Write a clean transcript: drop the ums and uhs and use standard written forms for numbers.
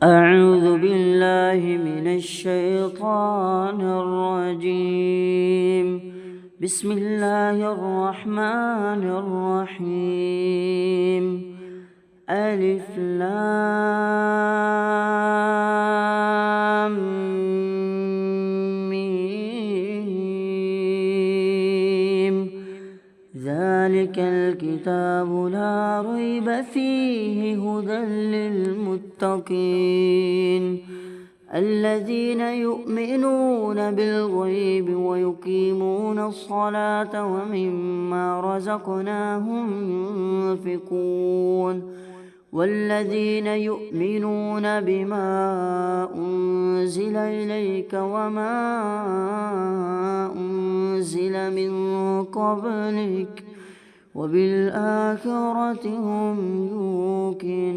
أعوذ بالله من الشيطان الرجيم. بسم الله الرحمن الرحيم. ألف لام ميم. ذلك الكتاب لا ريب فيه هدى للمتقين الذين يؤمنون بالغيب ويقيمون الصلاة ومما رزقناهم ينفقون والذين يؤمنون بما أنزل إليك وما أنزل من قبلك وبالآخرة هم يوقنون.